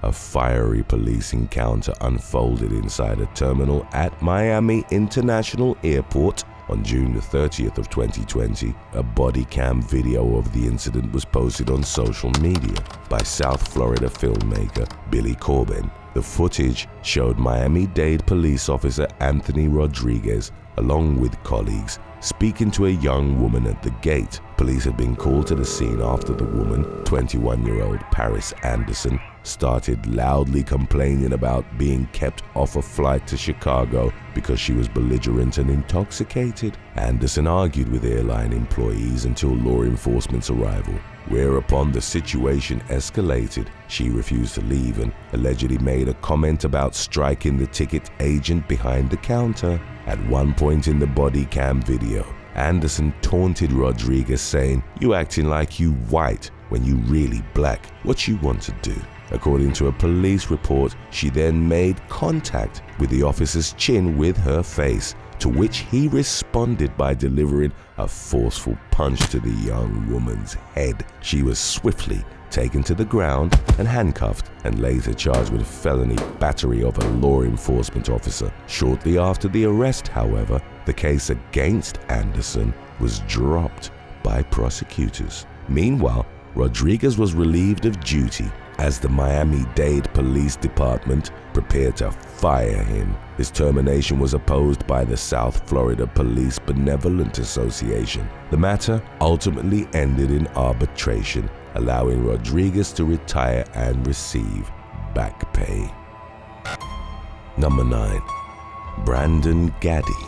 a fiery police encounter unfolded inside a terminal at Miami International Airport on June the 30th of 2020. A body cam video of the incident was posted on social media by South Florida filmmaker Billy Corbin. The footage showed Miami-Dade police officer Anthony Rodriguez, along with colleagues, speaking to a young woman at the gate. Police had been called to the scene after the woman, 21-year-old Paris Anderson, started loudly complaining about being kept off a flight to Chicago because she was belligerent and intoxicated. Anderson argued with airline employees until law enforcement's arrival, whereupon the situation escalated. She refused to leave and allegedly made a comment about striking the ticket agent behind the counter. At one point in the body cam video, Anderson taunted Rodriguez, saying, "You acting like you white when you really black. What you want to do?" According to a police report, she then made contact with the officer's chin with her face, to which he responded by delivering a forceful punch to the young woman's head. She was swiftly taken to the ground and handcuffed, and later charged with felony battery of a law enforcement officer. Shortly after the arrest, however, the case against Anderson was dropped by prosecutors. Meanwhile, Rodriguez was relieved of duty as the Miami-Dade Police Department prepared to fire him. His termination was opposed by the South Florida Police Benevolent Association. The matter ultimately ended in arbitration, allowing Rodriguez to retire and receive back pay. Number 9. Brandon Gaddy.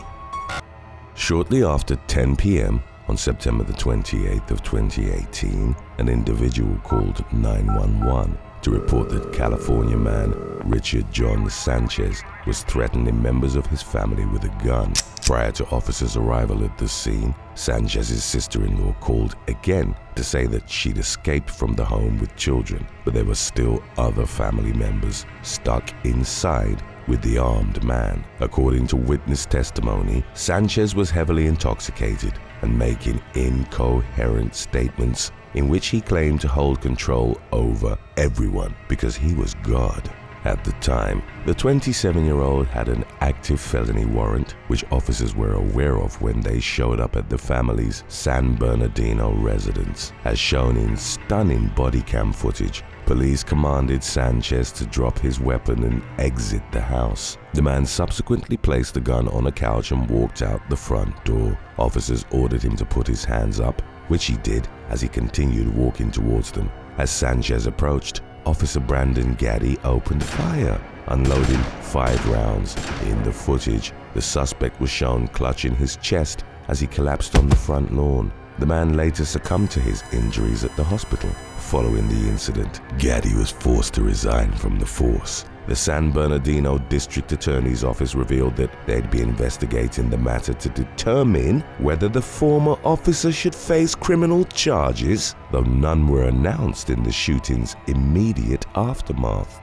Shortly after 10 p.m. on September the 28th of 2018, an individual called 911 to report that California man Richard John Sanchez was threatening members of his family with a gun. Prior to officers' arrival at the scene, Sanchez's sister-in-law called again to say that she'd escaped from the home with children, but there were still other family members stuck inside with the armed man. According to witness testimony, Sanchez was heavily intoxicated and making incoherent statements in which he claimed to hold control over everyone because he was God. At the time, the 27-year-old had an active felony warrant, which officers were aware of when they showed up at the family's San Bernardino residence. As shown in stunning body cam footage, police commanded Sanchez to drop his weapon and exit the house. The man subsequently placed the gun on a couch and walked out the front door. Officers ordered him to put his hands up, which he did as he continued walking towards them. As Sanchez approached, Officer Brandon Gaddy opened fire, unloading 5 rounds. In the footage, the suspect was shown clutching his chest as he collapsed on the front lawn. The man later succumbed to his injuries at the hospital. Following the incident, Gaddy was forced to resign from the force. The San Bernardino District Attorney's Office revealed that they'd be investigating the matter to determine whether the former officer should face criminal charges, though none were announced in the shooting's immediate aftermath.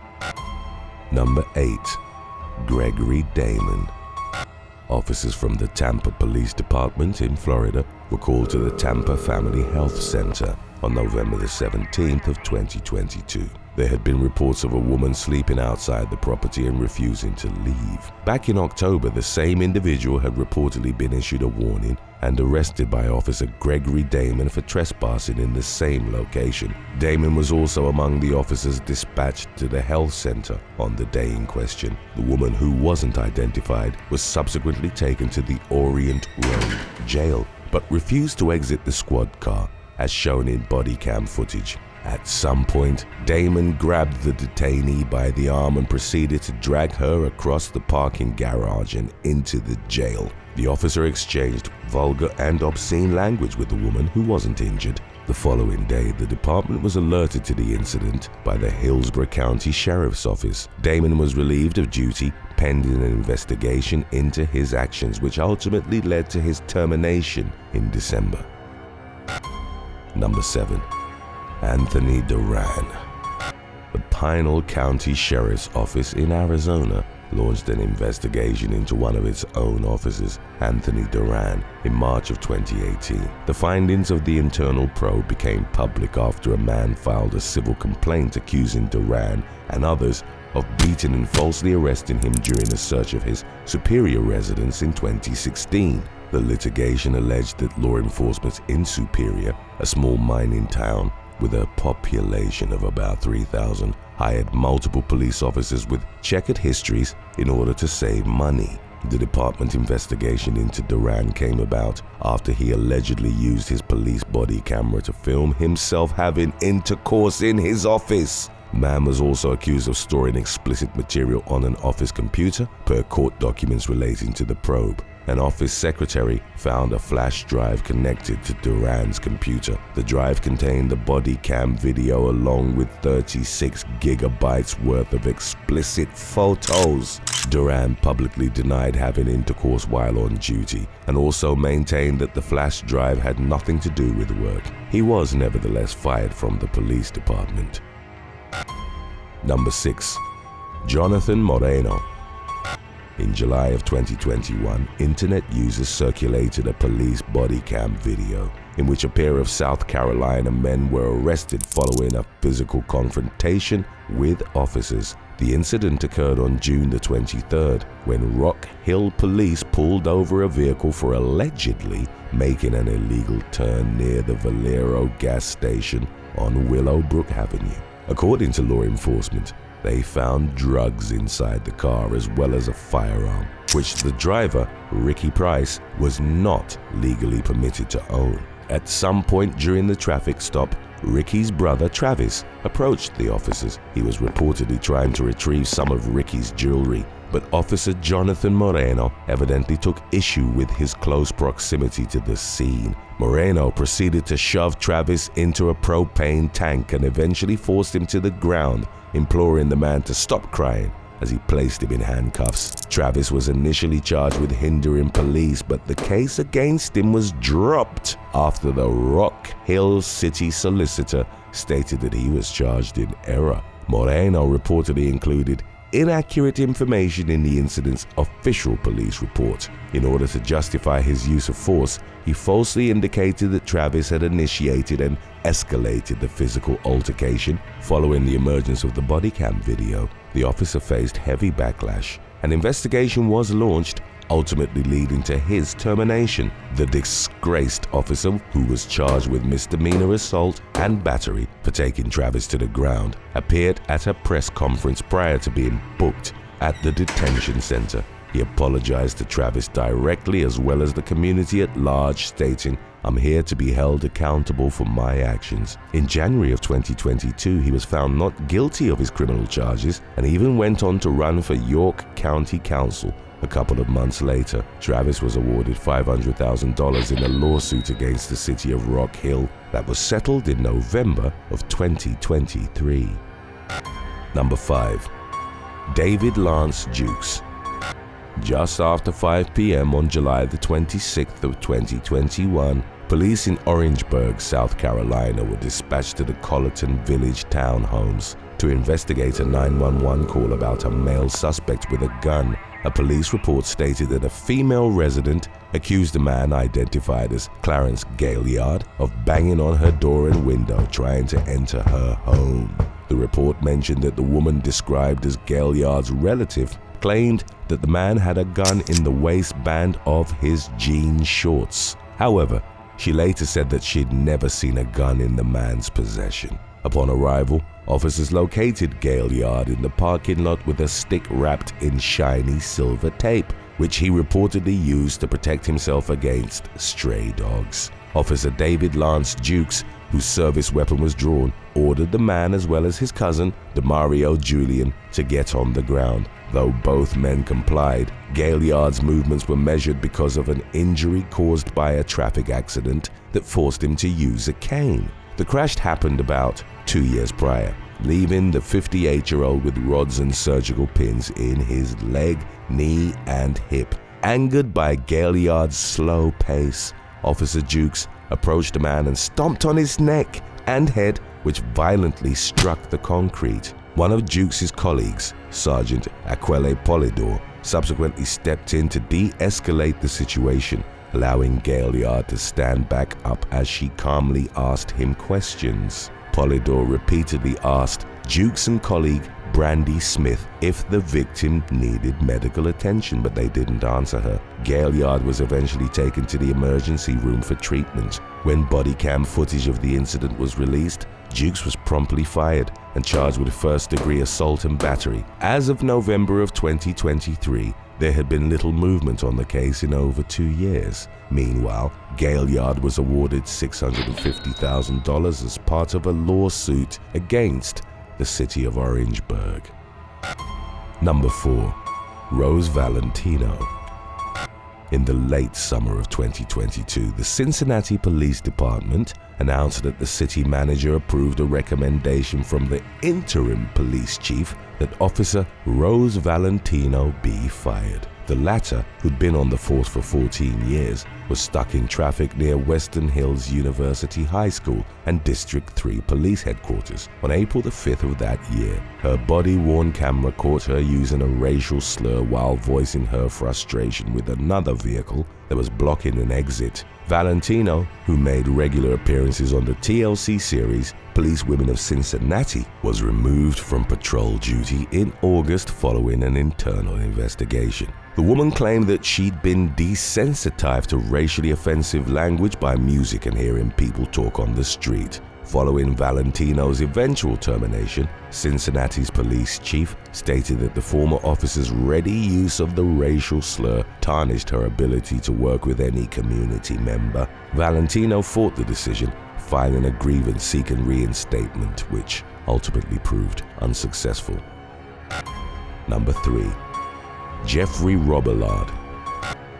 Number 8. Gregory Damon. Officers from the Tampa Police Department in Florida were called to the Tampa Family Health Center on November the 17th of 2022. There had been reports of a woman sleeping outside the property and refusing to leave. Back in October, the same individual had reportedly been issued a warning and arrested by Officer Gregory Damon for trespassing in the same location. Damon was also among the officers dispatched to the health center on the day in question. The woman, who wasn't identified, was subsequently taken to the Orient Road jail, but refused to exit the squad car, as shown in body cam footage. At some point, Damon grabbed the detainee by the arm and proceeded to drag her across the parking garage and into the jail. The officer exchanged vulgar and obscene language with the woman, who wasn't injured. The following day, the department was alerted to the incident by the Hillsborough County Sheriff's Office. Damon was relieved of duty pending an investigation into his actions, which ultimately led to his termination in December. Number 7. Anthony Duran. The Pinal County Sheriff's Office in Arizona launched an investigation into one of its own officers, Anthony Duran, in March of 2018. The findings of the internal probe became public after a man filed a civil complaint accusing Duran and others of beating and falsely arresting him during a search of his Superior residence in 2016. The litigation alleged that law enforcement in Superior, a small mining town with a population of about 3,000, hired multiple police officers with checkered histories in order to save money. The department investigation into Duran came about after he allegedly used his police body camera to film himself having intercourse in his office. Man was also accused of storing explicit material on an office computer, per court documents relating to the probe. An office secretary found a flash drive connected to Duran's computer. The drive contained the Bodycam video along with 36 gigabytes worth of explicit photos. Duran publicly denied having intercourse while on duty and also maintained that the flash drive had nothing to do with work. He was nevertheless fired from the police department. Number 6. Jonathan Moreno. In July of 2021, internet users circulated a police body cam video in which a pair of South Carolina men were arrested following a physical confrontation with officers. The incident occurred on June the 23rd when Rock Hill police pulled over a vehicle for allegedly making an illegal turn near the Valero gas station on Willowbrook Avenue. According to law enforcement, they found drugs inside the car as well as a firearm, which the driver, Ricky Price, was not legally permitted to own. At some point during the traffic stop, Ricky's brother Travis approached the officers. He was reportedly trying to retrieve some of Ricky's jewelry, but Officer Jonathan Moreno evidently took issue with his close proximity to the scene. Moreno proceeded to shove Travis into a propane tank and eventually forced him to the ground, imploring the man to stop crying as he placed him in handcuffs. Travis was initially charged with hindering police, but the case against him was dropped after the Rock Hill City solicitor stated that he was charged in error. Moreno reportedly included inaccurate information in the incident's official police report. In order to justify his use of force, he falsely indicated that Travis had initiated and escalated the physical altercation. Following the emergence of the Bodycam video, the officer faced heavy backlash. An investigation was launched, ultimately leading to his termination. The disgraced officer, who was charged with misdemeanor assault and battery for taking Travis to the ground, appeared at a press conference prior to being booked at the detention center. He apologized to Travis directly as well as the community at large, stating, "I'm here to be held accountable for my actions." In January of 2022, he was found not guilty of his criminal charges and even went on to run for York County Council. A couple of months later, Travis was awarded $500,000 in a lawsuit against the city of Rock Hill that was settled in November of 2023. Number 5. David Lance Jukes. Just after 5 p.m. on July the 26th of 2021, police in Orangeburg, South Carolina were dispatched to the Colleton Village townhomes to investigate a 911 call about a male suspect with a gun. A police report stated that a female resident accused a man identified as Clarence Gaillard of banging on her door and window trying to enter her home. The report mentioned that the woman described as Gaillard's relative claimed that the man had a gun in the waistband of his jean shorts. However, she later said that she'd never seen a gun in the man's possession. Upon arrival, officers located Gaillard in the parking lot with a stick wrapped in shiny silver tape, which he reportedly used to protect himself against stray dogs. Officer David Lance Jukes, whose service weapon was drawn, ordered the man as well as his cousin, Demario Julian, to get on the ground. Though both men complied, Gaillard's movements were measured because of an injury caused by a traffic accident that forced him to use a cane. The crash happened about 2 years prior, leaving the 58-year-old with rods and surgical pins in his leg, knee, and hip. Angered by Gaillard's slow pace, Officer Jukes approached the man and stomped on his neck and head, which violently struck the concrete. One of Jukes' colleagues, Sergeant Aquele Polidor, subsequently stepped in to de-escalate the situation, allowing Gaillard to stand back up as she calmly asked him questions. Polidor repeatedly asked Jukes and colleague Brandy Smith if the victim needed medical attention, but they didn't answer her. Gaillard was eventually taken to the emergency room for treatment. When bodycam footage of the incident was released, Jukes was promptly fired and charged with first-degree assault and battery. As of November of 2023, there had been little movement on the case in over 2 years. Meanwhile, Gaillard was awarded $650,000 as part of a lawsuit against the city of Orangeburg. Number 4. Rose Valentino. In the late summer of 2022, the Cincinnati Police Department announced that the city manager approved a recommendation from the interim police chief that Officer Rose Valentino be fired. The latter, who'd been on the force for 14 years, was stuck in traffic near Western Hills University High School and District 3 Police Headquarters. On April the 5th of that year, her body-worn camera caught her using a racial slur while voicing her frustration with another vehicle that was blocking an exit. Valentino, who made regular appearances on the TLC series Police Women of Cincinnati, was removed from patrol duty in August following an internal investigation. The woman claimed that she'd been desensitized to racially offensive language by music and hearing people talk on the street. Following Valentino's eventual termination, Cincinnati's police chief stated that the former officer's ready use of the racial slur tarnished her ability to work with any community member. Valentino fought the decision, filing a grievance seeking reinstatement, which ultimately proved unsuccessful. Number 3. Jeffrey Robillard.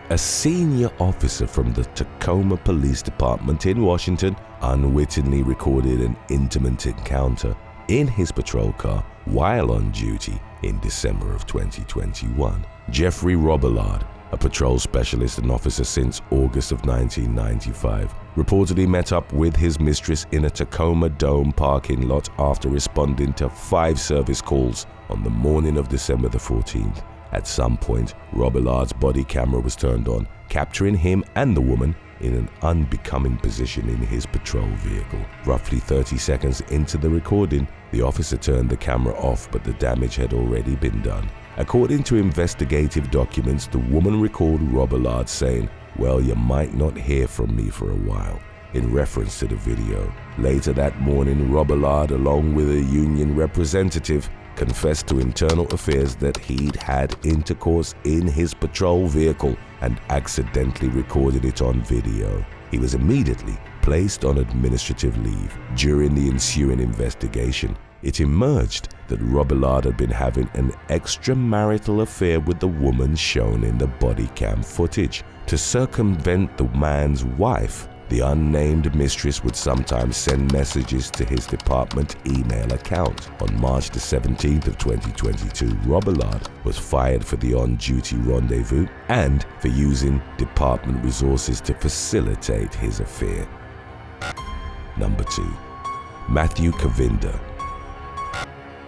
A senior officer from the Tacoma Police Department in Washington unwittingly recorded an intimate encounter in his patrol car while on duty in December of 2021. Jeffrey Robillard, a patrol specialist and officer since August of 1995, reportedly met up with his mistress in a Tacoma Dome parking lot after responding to 5 service calls on the morning of December the 14th. At some point, Robillard's body camera was turned on, capturing him and the woman in an unbecoming position in his patrol vehicle. Roughly 30 seconds into the recording, the officer turned the camera off, but the damage had already been done. According to investigative documents, the woman recalled Robillard saying, "Well, you might not hear from me for a while," in reference to the video. Later that morning, Robillard, along with a union representative, confessed to internal affairs that he'd had intercourse in his patrol vehicle and accidentally recorded it on video. He was immediately placed on administrative leave. During the ensuing investigation, it emerged that Robillard had been having an extramarital affair with the woman shown in the body cam footage. To circumvent the man's wife, the unnamed mistress would sometimes send messages to his department email account. On March the 17th of 2022, Robillard was fired for the on-duty rendezvous and for using department resources to facilitate his affair. Number 2. Matthew Kavinda.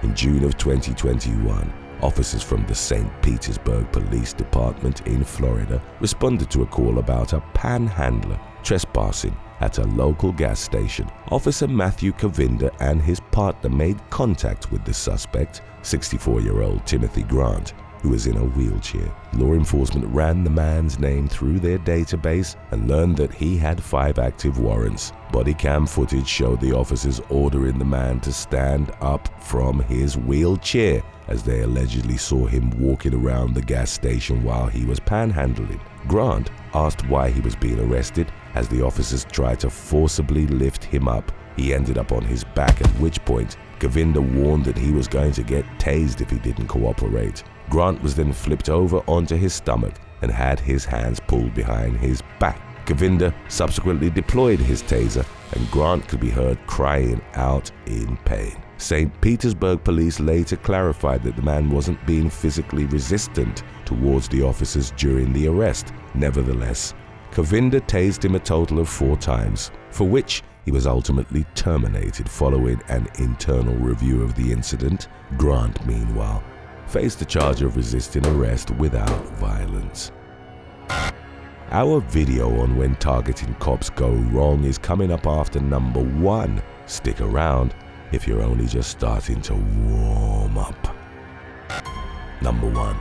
In June of 2021, officers from the St. Petersburg Police Department in Florida responded to a call about a panhandler trespassing at a local gas station. Officer Matthew Kavinda and his partner made contact with the suspect, 64-year-old Timothy Grant, who was in a wheelchair. Law enforcement ran the man's name through their database and learned that he had 5 active warrants. Bodycam footage showed the officers ordering the man to stand up from his wheelchair as they allegedly saw him walking around the gas station while he was panhandling. Grant asked why he was being arrested as the officers tried to forcibly lift him up. He ended up on his back, at which point Kavinda warned that he was going to get tased if he didn't cooperate. Grant was then flipped over onto his stomach and had his hands pulled behind his back. Kavinda subsequently deployed his taser, and Grant could be heard crying out in pain. St. Petersburg police later clarified that the man wasn't being physically resistant towards the officers during the arrest. Nevertheless, Kavinda tased him a total of 4 times, for which He was ultimately terminated following an internal review of the incident. Grant, meanwhile, faced the charge of resisting arrest without violence. Our video on when targeting cops go wrong is coming up after number 1. Stick around if you're only just starting to warm up. Number 1.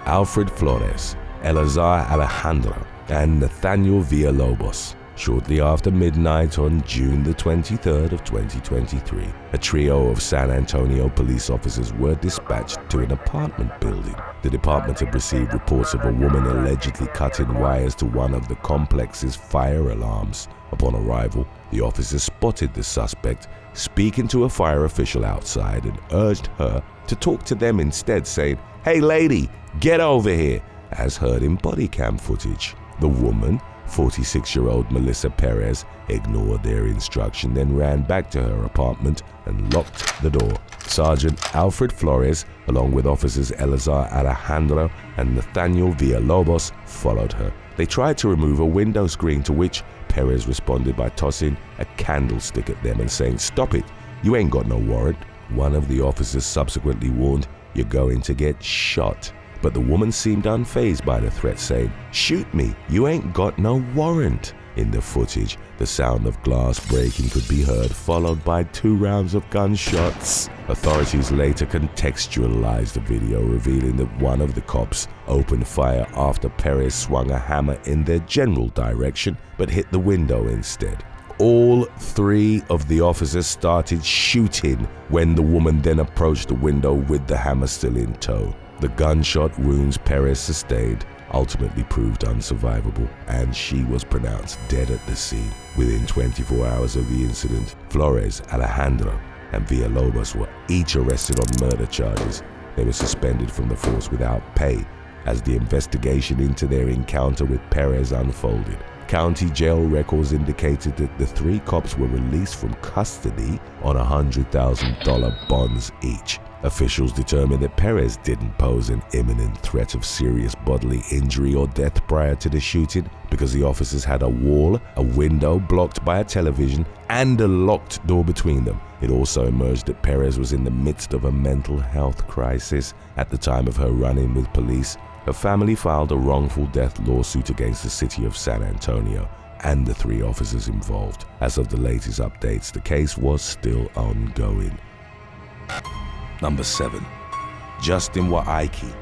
Alfred Flores, Eleazar Alejandro, and Nathaniel Villalobos. Shortly after midnight on June the 23rd of 2023, a trio of San Antonio police officers were dispatched to an apartment building. The department had received reports of a woman allegedly cutting wires to one of the complex's fire alarms. Upon arrival, the officers spotted the suspect speaking to a fire official outside and urged her to talk to them instead, saying, "Hey lady, get over here," as heard in bodycam footage. The woman, 46-year-old Melissa Perez, ignored their instruction, then ran back to her apartment and locked the door. Sergeant Alfred Flores, along with officers Eleazar Alejandro and Nathaniel Villalobos, followed her. They tried to remove a window screen, to which Perez responded by tossing a candlestick at them and saying, "Stop it, you ain't got no warrant." One of the officers subsequently warned, "You're going to get shot." But the woman seemed unfazed by the threat, saying, "Shoot me, you ain't got no warrant." In the footage, the sound of glass breaking could be heard, followed by 2 rounds of gunshots. Authorities later contextualized the video, revealing that one of the cops opened fire after Perez swung a hammer in their general direction, but hit the window instead. All 3 of the officers started shooting when the woman then approached the window with the hammer still in tow. The gunshot wounds Perez sustained ultimately proved unsurvivable, and she was pronounced dead at the scene. Within 24 hours of the incident, Flores, Alejandro, and Villalobos were each arrested on murder charges. They were suspended from the force without pay as the investigation into their encounter with Perez unfolded. County jail records indicated that the 3 cops were released from custody on $100,000 bonds each. Officials determined that Perez didn't pose an imminent threat of serious bodily injury or death prior to the shooting because the officers had a wall, a window blocked by a television, and a locked door between them. It also emerged that Perez was in the midst of a mental health crisis at the time of her run-in with police. Her family filed a wrongful death lawsuit against the city of San Antonio and the 3 officers involved. As of the latest updates, the case was still ongoing. Number 7. Justin Waki.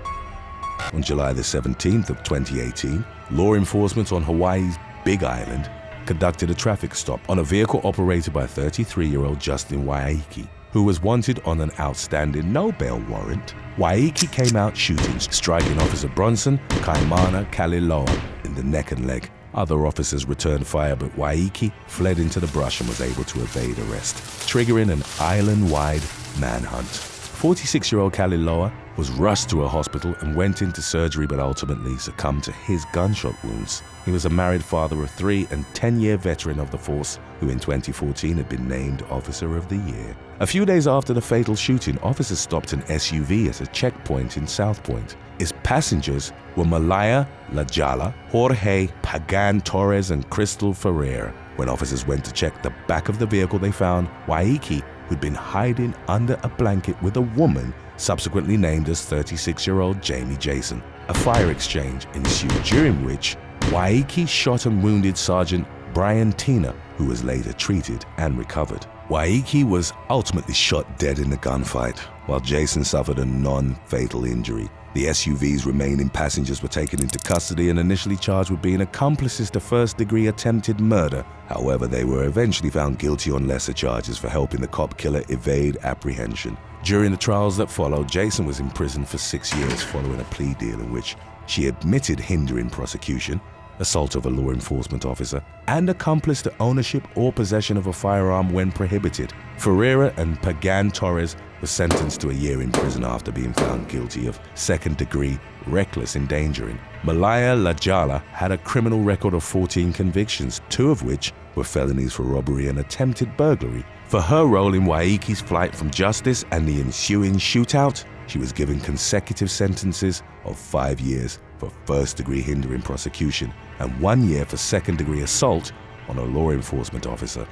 On July the 17th of 2018, law enforcement on Hawaii's Big Island conducted a traffic stop on a vehicle operated by 33-year-old Justin Waki, who was wanted on an outstanding no-bail warrant. Waki came out shooting, striking Officer Bronson Kaimana Kaliloa in the neck and leg. Other officers returned fire, but Waki fled into the brush and was able to evade arrest, triggering an island-wide manhunt. 46-year-old Kaliloa was rushed to a hospital and went into surgery, but ultimately succumbed to his gunshot wounds. He was a married father of 3 and 10-year veteran of the force, who in 2014 had been named Officer of the Year. A few days after the fatal shooting, officers stopped an SUV at a checkpoint in South Point. Its passengers were Malaya Lajala, Jorge Pagan Torres, and Crystal Ferreira. When officers went to check the back of the vehicle, they found Waki, who'd been hiding under a blanket with a woman subsequently named as 36-year-old Jamie Jason. A fire exchange ensued, during which Waki shot and wounded Sergeant Brian Tina, who was later treated and recovered. Waki was ultimately shot dead in the gunfight, while Jason suffered a non-fatal injury. The SUV's remaining passengers were taken into custody and initially charged with being accomplices to first-degree attempted murder. However, they were eventually found guilty on lesser charges for helping the cop killer evade apprehension. During the trials that followed, Jason was imprisoned for 6 years following a plea deal in which she admitted hindering prosecution, assault of a law enforcement officer, and accomplice to ownership or possession of a firearm when prohibited. Ferreira and Pagan Torres were sentenced to a year in prison after being found guilty of second-degree reckless endangering. Malaya Lajala had a criminal record of 14 convictions, 2 of which were felonies for robbery and attempted burglary. For her role in Waki's flight from justice and the ensuing shootout, she was given consecutive sentences of 5 years for first-degree hindering prosecution and 1 year for second-degree assault on a law enforcement officer.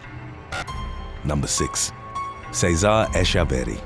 Number 6. Cesar Asabi.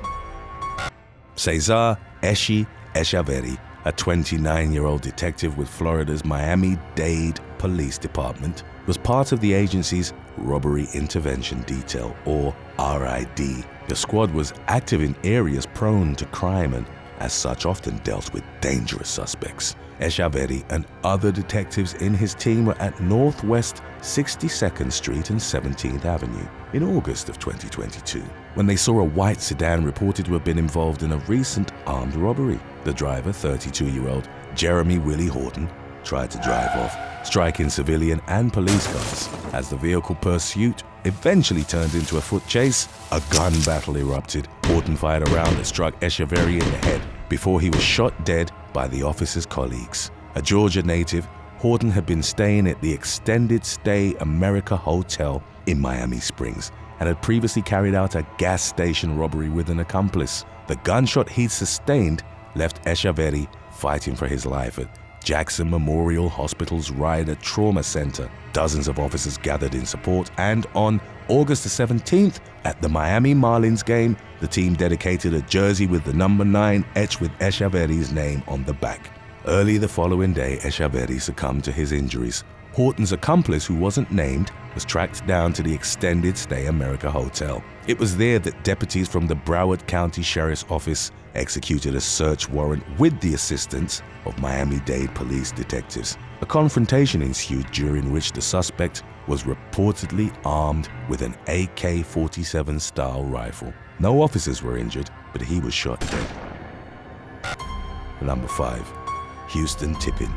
Cesar Asabi, a 29-year-old detective with Florida's Miami-Dade Police Department, was part of the agency's Robbery Intervention Detail, or RID. The squad was active in areas prone to crime and, as such, often dealt with dangerous suspects. Asabi and other detectives in his team were at Northwest 62nd Street and 17th Avenue in August of 2022 when they saw a white sedan reported to have been involved in a recent armed robbery. The driver, 32-year-old Jeremy Willie Horton, tried to drive off, striking civilian and police cars. As the vehicle pursuit eventually turned into a foot chase, a gun battle erupted. Horton fired a round that struck Asabi in the head before he was shot dead by the officer's colleagues. A Georgia native, Horton had been staying at the Extended Stay America Hotel in Miami Springs and had previously carried out a gas station robbery with an accomplice. The gunshot he'd sustained left Asabi fighting for his life at Jackson Memorial Hospital's Ryder Trauma Center. Dozens of officers gathered in support, and on August the 17th, at the Miami Marlins game, the team dedicated a jersey with the number 9 etched with Asabi's name on the back. Early the following day, Asabi succumbed to his injuries. Horton's accomplice, who wasn't named, was tracked down to the Extended Stay America Hotel. It was there that deputies from the Broward County Sheriff's Office executed a search warrant with the assistance of Miami-Dade police detectives. A confrontation ensued during which the suspect was reportedly armed with an AK-47 style rifle. No officers were injured, but he was shot dead. Number 5. Houston Tippin.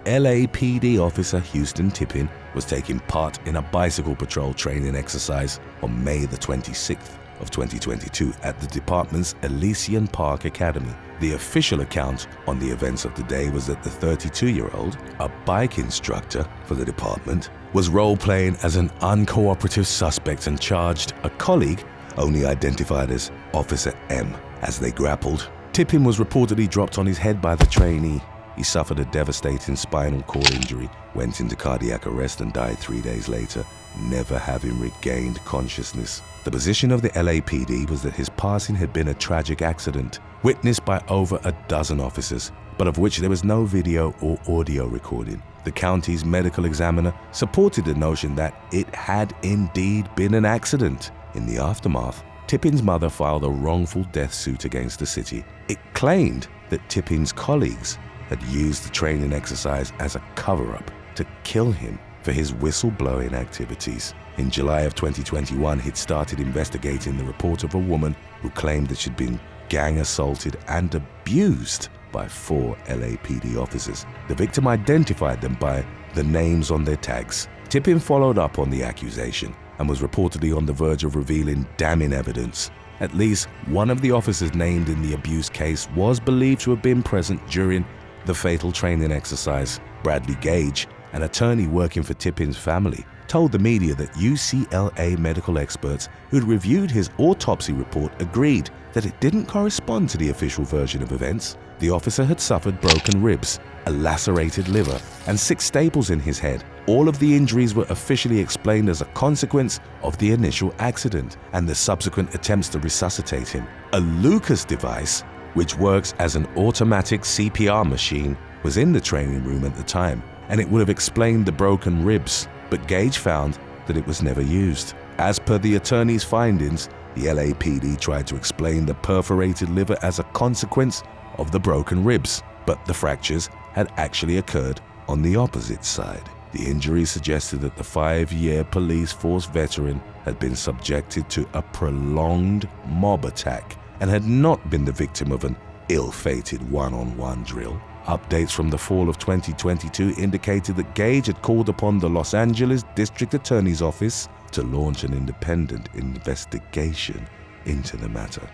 LAPD officer Houston Tippin was taking part in a bicycle patrol training exercise on May the 26th of 2022 at the department's Elysian Park Academy. The official account on the events of the day was that the 32-year-old, a bike instructor for the department, was role-playing as an uncooperative suspect and charged a colleague, only identified as Officer M. As they grappled, Tippin was reportedly dropped on his head by the trainee. He suffered a devastating spinal cord injury, went into cardiac arrest and died 3 days later, never having regained consciousness. The position of the LAPD was that his passing had been a tragic accident, witnessed by over a dozen officers, but of which there was no video or audio recording. The county's medical examiner supported the notion that it had indeed been an accident. In the aftermath, Tippin's mother filed a wrongful death suit against the city. It claimed that Tippin's colleagues had used the training exercise as a cover-up to kill him for his whistleblowing activities. In July of 2021, he'd started investigating the report of a woman who claimed that she'd been gang assaulted and abused by 4 LAPD officers. The victim identified them by the names on their tags. Tippin followed up on the accusation and was reportedly on the verge of revealing damning evidence. At least one of the officers named in the abuse case was believed to have been present during the fatal training exercise. Bradley Gage, an attorney working for Tippin's family, told the media that UCLA medical experts who'd reviewed his autopsy report agreed that it didn't correspond to the official version of events. The officer had suffered broken ribs, a lacerated liver, and 6 staples in his head. All of the injuries were officially explained as a consequence of the initial accident and the subsequent attempts to resuscitate him. A Lucas device, which works as an automatic CPR machine, was in the training room at the time, and it would have explained the broken ribs, but Gage found that it was never used. As per the attorney's findings, the LAPD tried to explain the perforated liver as a consequence of the broken ribs, but the fractures had actually occurred on the opposite side. The injury suggested that the 5-year police force veteran had been subjected to a prolonged mob attack and had not been the victim of an ill-fated one-on-one drill. Updates from the fall of 2022 indicated that Gage had called upon the Los Angeles District Attorney's Office to launch an independent investigation into the matter.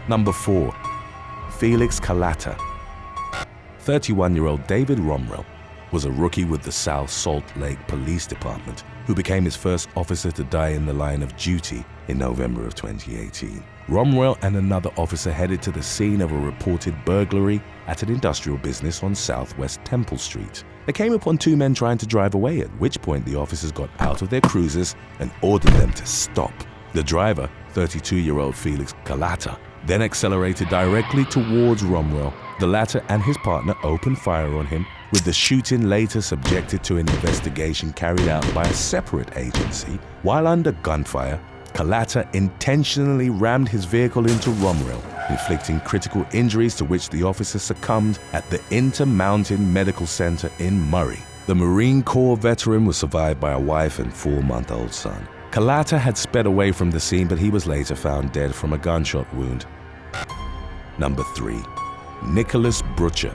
Number 4. Felix Kalata. 31-year-old David Romrell was a rookie with the South Salt Lake Police Department who became his first officer to die in the line of duty in November of 2018. Romrell and another officer headed to the scene of a reported burglary at an industrial business on Southwest Temple Street. They came upon two men trying to drive away, at which point the officers got out of their cruisers and ordered them to stop. The driver, 32-year-old Felix Kalata, then accelerated directly towards Romrell. The latter and his partner opened fire on him, with the shooting later subjected to an investigation carried out by a separate agency. While under gunfire, Kalata intentionally rammed his vehicle into Romrell, inflicting critical injuries to which the officer succumbed at the Intermountain Medical Center in Murray. The Marine Corps veteran was survived by a wife and 4-month-old son. Kalata had sped away from the scene, but he was later found dead from a gunshot wound. Number 3. Nicholas Butcher.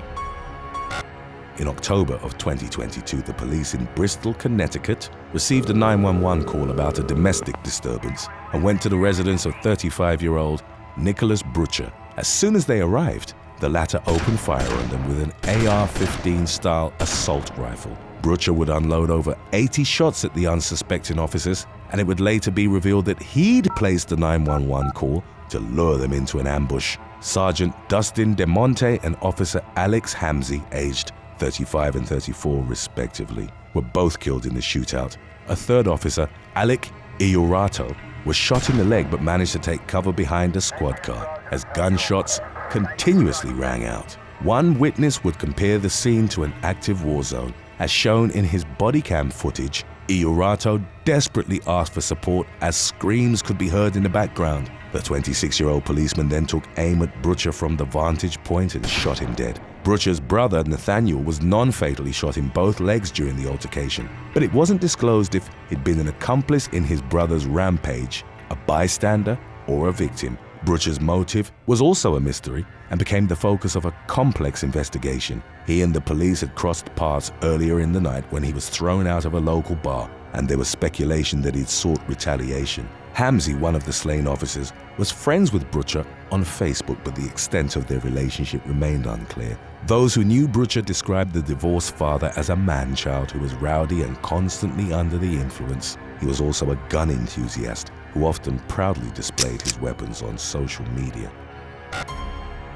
In October of 2022, the police in Bristol, Connecticut, received a 911 call about a domestic disturbance and went to the residence of 35-year-old Nicholas Butcher. As soon as they arrived, the latter opened fire on them with an AR-15 style assault rifle. Butcher would unload over 80 shots at the unsuspecting officers, and it would later be revealed that he'd placed the 911 call to lure them into an ambush. Sergeant Dustin DeMonte and Officer Alex Hamzy, aged 35 and 34 respectively, were both killed in the shootout. A third officer, Alec Iorato, was shot in the leg but managed to take cover behind a squad car as gunshots continuously rang out. One witness would compare the scene to an active war zone. As shown in his Bodycam footage, Iorato desperately asked for support as screams could be heard in the background. The 26-year-old policeman then took aim at Butcher from the vantage point and shot him dead. Butcher's brother, Nathaniel, was non-fatally shot in both legs during the altercation, but it wasn't disclosed if he'd been an accomplice in his brother's rampage, a bystander, or a victim. Butcher's motive was also a mystery and became the focus of a complex investigation. He and the police had crossed paths earlier in the night when he was thrown out of a local bar, and there was speculation that he'd sought retaliation. Hamzy, one of the slain officers, was friends with Butcher on Facebook, but the extent of their relationship remained unclear. Those who knew Butcher described the divorced father as a man-child who was rowdy and constantly under the influence. He was also a gun enthusiast who often proudly displayed his weapons on social media.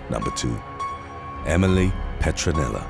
Number 2. Emily Petronella.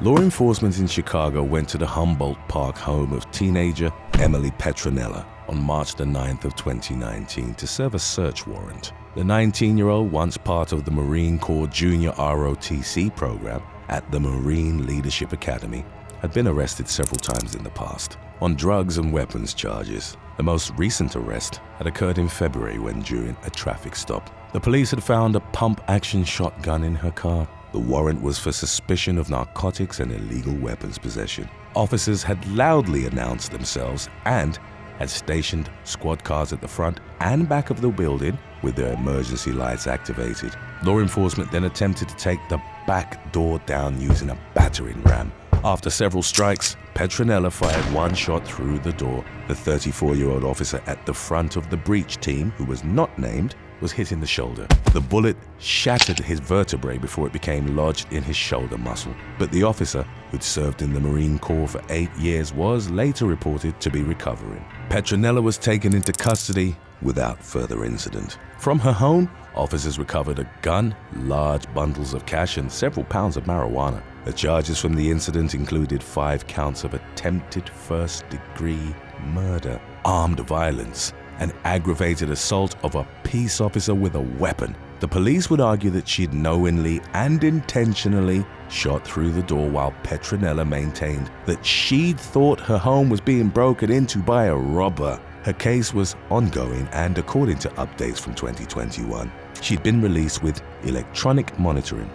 Law enforcement in Chicago went to the Humboldt Park home of teenager Emily Petronella on March the 9th of 2019 to serve a search warrant. The 19-year-old, once part of the Marine Corps Junior ROTC program at the Marine Leadership Academy, had been arrested several times in the past on drugs and weapons charges. The most recent arrest had occurred in February when, during a traffic stop, the police had found a pump-action shotgun in her car. The warrant was for suspicion of narcotics and illegal weapons possession. Officers had loudly announced themselves and had stationed squad cars at the front and back of the building with their emergency lights activated. Law enforcement then attempted to take the back door down using a battering ram. After several strikes, Petronella fired one shot through the door. The 34-year-old officer at the front of the breach team, who was not named, was hit in the shoulder. The bullet shattered his vertebrae before it became lodged in his shoulder muscle. But the officer, who'd served in the Marine Corps for 8 years, was later reported to be recovering. Petronella was taken into custody without further incident. From her home, officers recovered a gun, large bundles of cash, and several pounds of marijuana. The charges from the incident included 5 counts of attempted first-degree murder, armed violence, and aggravated assault of a peace officer with a weapon. The police would argue that she'd knowingly and intentionally shot through the door, while Petronella maintained that she'd thought her home was being broken into by a robber. Her case was ongoing, and according to updates from 2021, she'd been released with electronic monitoring.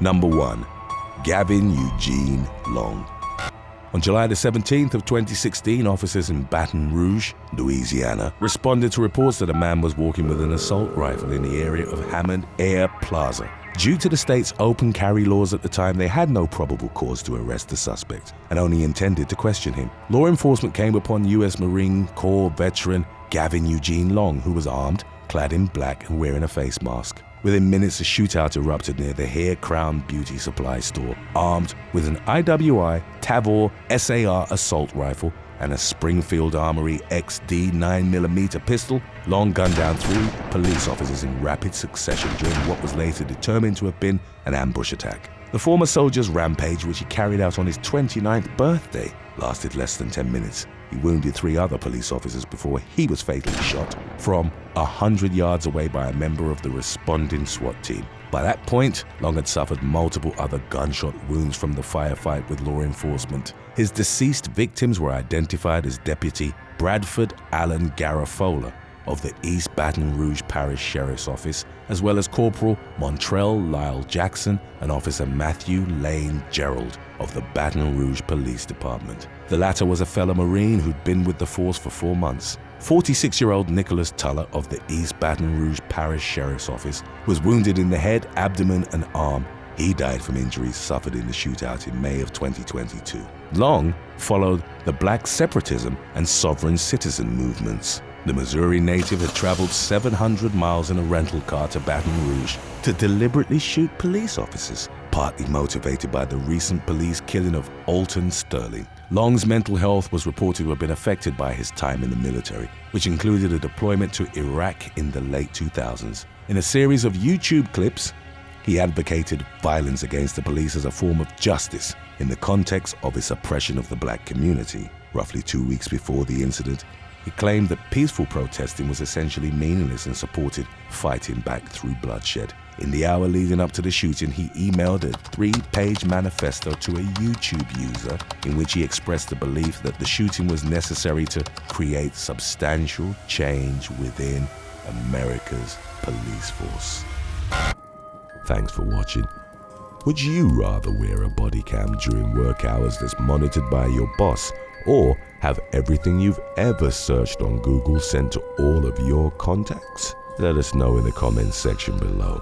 Number 1. Gavin Eugene Long. On July the 17th of 2016, officers in Baton Rouge, Louisiana, responded to reports that a man was walking with an assault rifle in the area of Hammond Air Plaza. Due to the state's open carry laws at the time, they had no probable cause to arrest the suspect and only intended to question him. Law enforcement came upon U.S. Marine Corps veteran Gavin Eugene Long, who was armed, clad in black and wearing a face mask. Within minutes, a shootout erupted near the Hair Crown Beauty Supply store. Armed with an IWI Tavor SAR assault rifle and a Springfield Armory XD 9mm pistol, Long gunned down 3 police officers in rapid succession during what was later determined to have been an ambush attack. The former soldier's rampage, which he carried out on his 29th birthday, lasted less than 10 minutes. He wounded 3 other police officers before he was fatally shot from 100 yards away by a member of the responding SWAT team. By that point, Long had suffered multiple other gunshot wounds from the firefight with law enforcement. His deceased victims were identified as Deputy Bradford Allen Garafola of the East Baton Rouge Parish Sheriff's Office, as well as Corporal Montrell Lyle Jackson and Officer Matthew Lane Gerald of the Baton Rouge Police Department. The latter was a fellow Marine who'd been with the force for 4 months. 46-year-old Nicholas Tuller of the East Baton Rouge Parish Sheriff's Office was wounded in the head, abdomen, and arm. He died from injuries suffered in the shootout in May of 2022. Long followed the Black separatism and sovereign citizen movements. The Missouri native had traveled 700 miles in a rental car to Baton Rouge to deliberately shoot police officers, partly motivated by the recent police killing of Alton Sterling. Long's mental health was reported to have been affected by his time in the military, which included a deployment to Iraq in the late 2000s. In a series of YouTube clips, he advocated violence against the police as a form of justice in the context of its oppression of the black community. Roughly 2 weeks before the incident, he claimed that peaceful protesting was essentially meaningless and supported fighting back through bloodshed. In the hour leading up to the shooting, he emailed a 3-page manifesto to a YouTube user in which he expressed the belief that the shooting was necessary to create substantial change within America's police force. Thanks for watching. Would you rather wear a body cam during work hours that's monitored by your boss, or have everything you've ever searched on Google sent to all of your contacts? Let us know in the comments section below.